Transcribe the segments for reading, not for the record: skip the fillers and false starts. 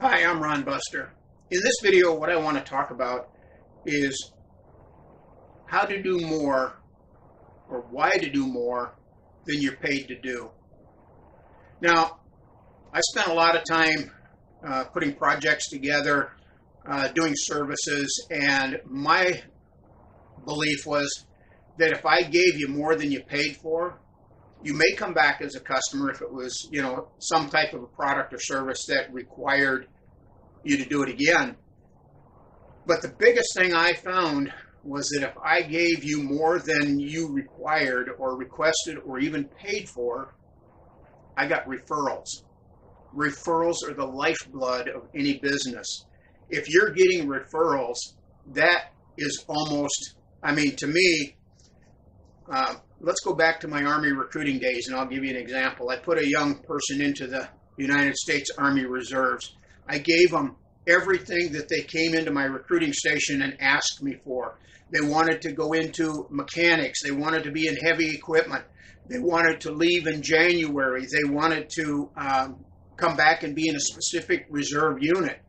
Hi, I'm Ron Buster. In this video, what I want to talk about is how to do more or why to do more than you're paid to do. Now, I spent a lot of time putting projects together, doing services, and my belief was that if I gave you more than you paid for, you may come back as a customer if it was, some type of a product or service that required you to do it again. But the biggest thing I found was that if I gave you more than you required or requested or even paid for, I got referrals. Referrals are the lifeblood of any business. If you're getting referrals, that is almost, to me, let's go back to my Army recruiting days, and I'll give you an example. I put a young person into the United States Army Reserves. I gave them everything that they came into my recruiting station and asked me for. They wanted to go into mechanics. They wanted to be in heavy equipment. They wanted to leave in January. They wanted to come back and be in a specific reserve unit.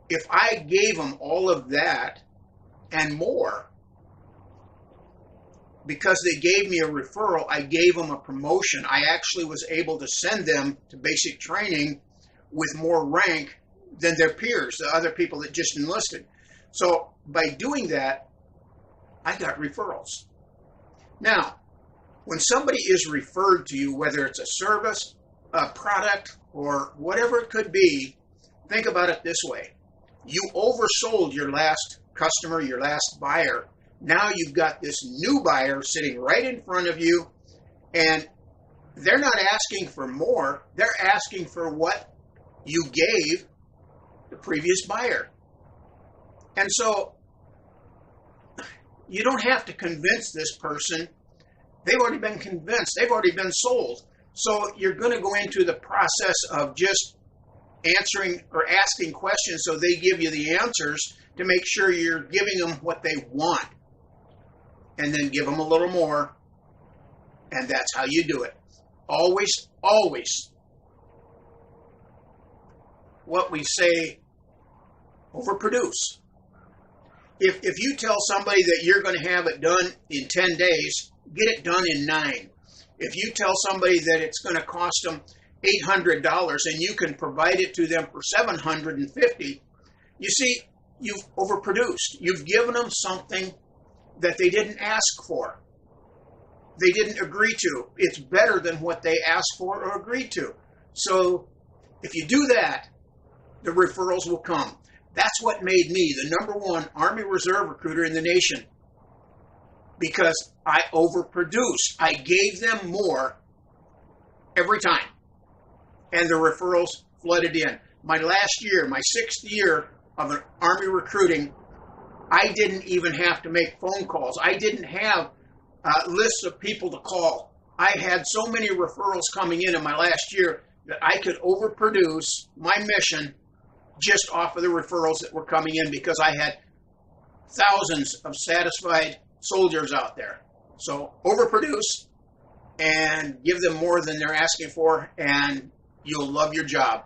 If I gave them all of that and more, because they gave me a referral, I gave them a promotion. I actually was able to send them to basic training with more rank than their peers, the other people that just enlisted. So by doing that, I got referrals. Now, when somebody is referred to you, whether it's a service, a product, or whatever it could be, think about it this way. You oversold your last customer, your last buyer. Now you've got this new buyer sitting right in front of you, and they're not asking for more. They're asking for what you gave the previous buyer. And so you don't have to convince this person. They've already been convinced. They've already been sold. So you're going to go into the process of just answering or asking questions so they give you the answers to make sure you're giving them what they want. And then give them a little more, and that's how you do it. Always, always, what we say, overproduce. If you tell somebody that you're going to have it done in 10 days, get it done in 9. If you tell somebody that it's going to cost them $800 and you can provide it to them for $750, you see, you've overproduced. You've given them something that they didn't ask for. They didn't agree to. It's better than what they asked for or agreed to. So if you do that, the referrals will come. That's what made me the #1 Army Reserve recruiter in the nation, because I overproduced. I gave them more every time, and the referrals flooded in. My last year, my 6th year of an Army recruiting, I didn't even have to make phone calls. I didn't have lists of people to call. I had so many referrals coming in my last year that I could overproduce my mission just off of the referrals that were coming in, because I had thousands of satisfied soldiers out there. So overproduce and give them more than they're asking for, and you'll love your job.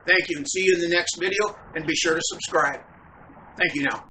Thank you, and see you in the next video, and be sure to subscribe. Thank you now.